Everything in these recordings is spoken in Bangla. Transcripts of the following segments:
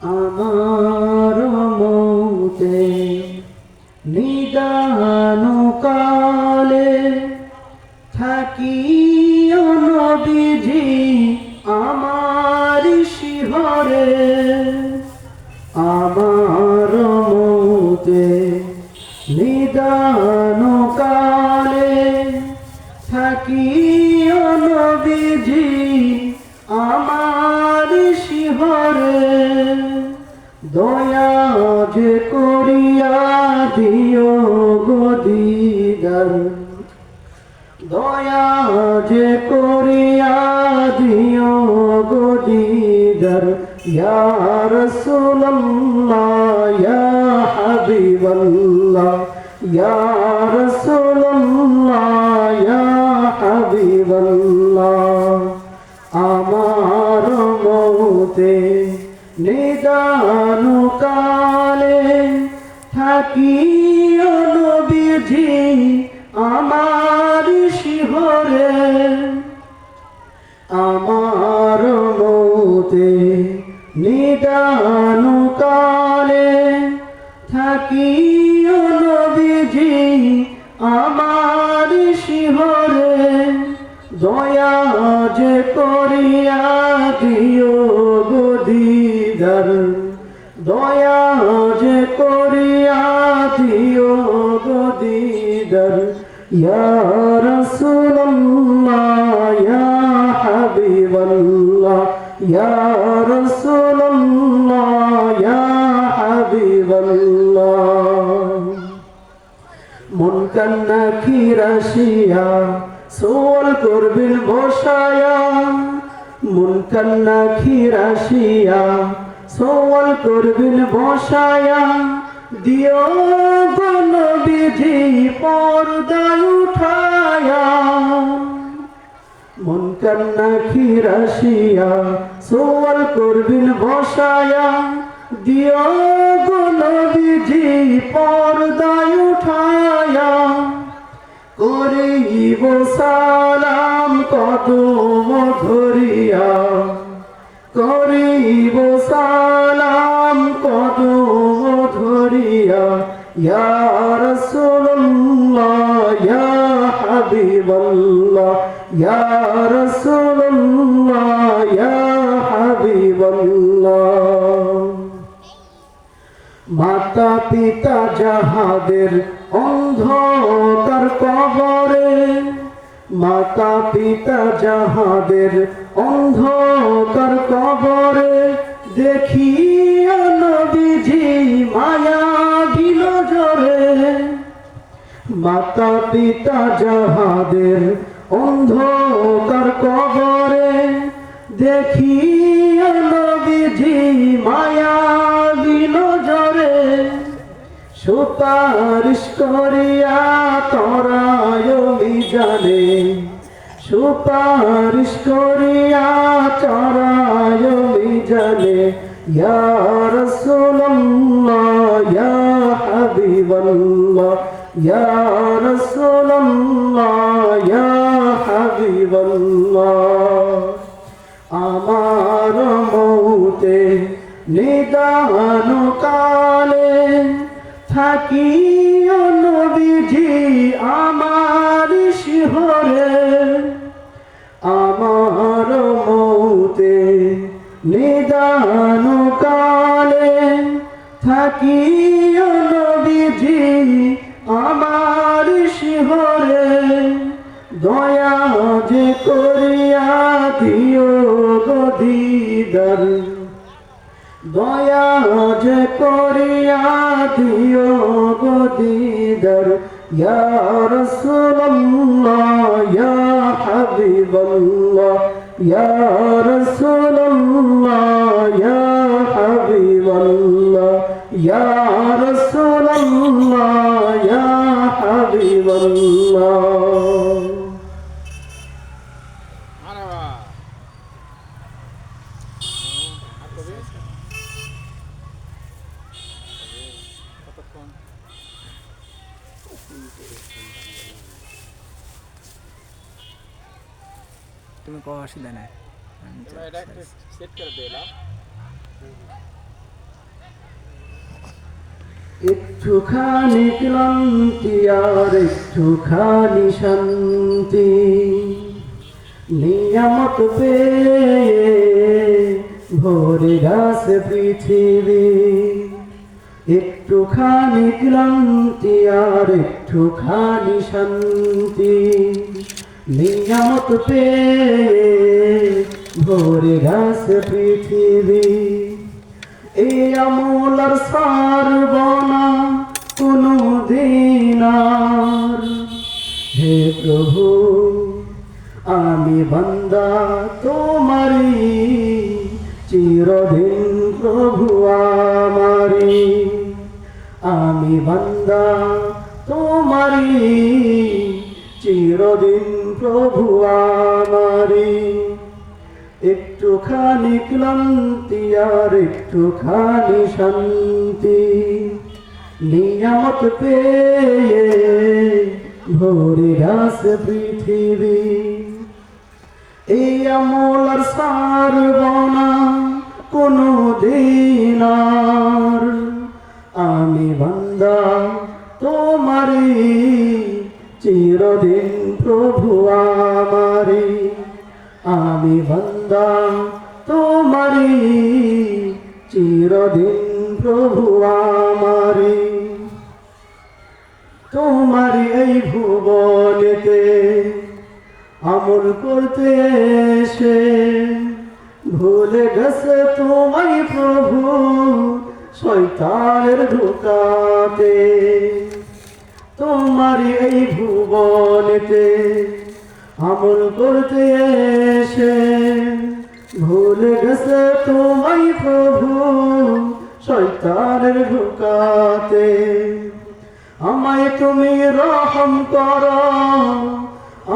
আমার মৌতে নিদান কালে থাকিও নবীজি আমার শিহরে। আমার মৌতে নিদান কালে থাকিও নবীজি আমার শিহরে। দয়া যে করিয়া দিও গো দিদার, দয়া যে করিয়া দিও গো দিদার। ইয়া রাসূলুল্লাহ ইয়া হাবিবাল্লাহ, ইয়া রাসূলুল্লাহ ইয়া হাবিবাল্লাহ। আমার মৌতে নিদান কালে থাকিও নবীজি আমার শিহরে। আমার মৌতে নিদান কালে থাকিও নবীজি আমার শিহরে। দয়া যে করিয়া দিও গো দিদার, দয়া যে করিয়া দিও গো দিদার। ইয়া রাসূলুল্লাহ ইয়া হাবিবাল্লাহ, ইয়া রাসূলুল্লাহ ইয়া হাবিবাল্লাহ। মন কান্না খিরাশিয়া সোয়াল করবেন বসায়া, মন কান্না খিরাশিয়া সোয়াল করবেন বসায়া। দিও গো নবীজি পর্দায় উঠায়া, মন কান্না খিরাশিয়া সোয়াল করবেন বসায়া। দিও গো নবীজি পর্দায় উঠায়া। করিব সালাম কদম ধরিয়া, করিব সালাম কদম ধরিয়া। ইয়া রাসূলুল্লাহ ইয়া হাবিবাল্লাহ, ইয়া রাসূলুল্লাহ ইয়া হাবিবাল্লাহ। মাতা পিতা যাহাদের অন্ধকার কবরে, মাতা পিতা যাহাদের অন্ধকার কবরে। দেখিও নবীজি মায়া নজরে, মাতা পিতা যাহাদের অন্ধকার কবরে। দেখিও নবীজি মায়া নজরে। সুপারিশ করিয়া তরায় মিজানে, সুপারিশ করিয়া তরায় মিজানে। ইয়া রাসূলুল্লাহ ইয়া হাবিবাল্লাহ, ইয়া রাসূলুল্লাহ ইয়া হাবিবাল্লাহ। আমার মৌতে নিদান কালে থাকিও নবীজি আমার শিহরে। আমার মৌতে নিদান কালে থাকিও নবীজি আমার শিহরে। দয়া যে করিয়া দিও গো দিদার, দয়া যে করিয়া দিও গো দিদার। ইয়া রাসূলুল্লাহ ইয়া হাবিবাল্লাহ, ইয়া রাসূলুল্লাহ ইয়া হাবিবাল্লাহ, ইয়া রাসূলুল্লাহ ইয়া হাবিবাল্লাহ। तुम्हें कौन सी देना है? मैं डायरेक्ट सेट कर देला। একটুখানি ক্লান্তি আর একটুখানি শান্তি নিয়ামত পেয়ে ভরে গেছে পৃথিবী। একটুখানি ক্লান্তি আর একটুখানি শান্তি নিয়ামত পেয়ে ভরে গেছে পৃথিবী। এই আমল আর সারব না কোনো দিন আর। হে প্রভু আমি বান্দা তোমারি, চিরদিন প্রভু আমারি। আমি বান্দা তোমারি, চিরদিন প্রভু আমারি। একটুখানি ক্লান্তি আর একটুখানি শান্তি নিয়ামত পেয়ে ভরে গেছে পৃথিবী। এই আমল আর সারব না কোনো দিন আর। আমি বান্দা তোমারি, চিরদিন প্রভু আমারি। আমি বান্দা তোমারি, চিরদিন প্রভু আমারি। তোমারি এই ভুবনেতে আমল করতে এসে ভুলে গেছে তোমায় প্রভু শয়তানের ধোঁকাতে। তোমারি এই ভুবনেতে আমল করতে এসে ভুলে গেছে তোমায় প্রভু শয়তানের ধোঁকাতে। আমায় তুমি রহম করো,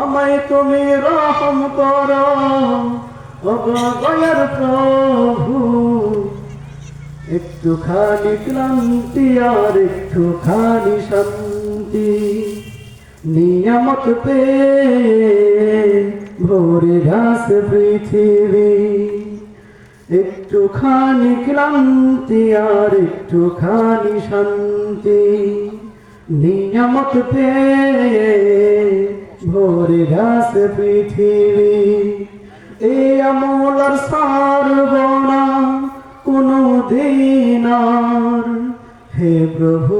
আমায় তুমি রহম করো দয়ার প্রভু। একটুখানি ক্লান্তি আর একটুখানি শান্তি নিয়ামত পেয়ে ভরে গেছে পৃথিবী। একটুখানি ক্লান্তি আর একটুখানি শান্তি নিয়ামত পেয়ে ভরে গেছে পৃথিবী। এই আমল আর সারব না কোনো দিন আর। হে প্রভু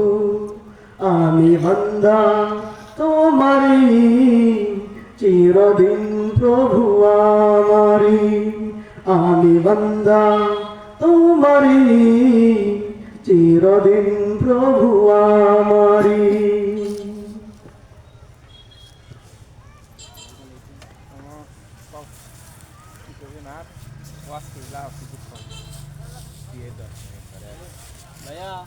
আমি বান্দা তোমারি, চিরদিন প্রভু আমারি। আমি বান্দা তোমারি, চিরদিন প্রভু আমারি। Waktu lah, cukup. Dia dah. Bayar.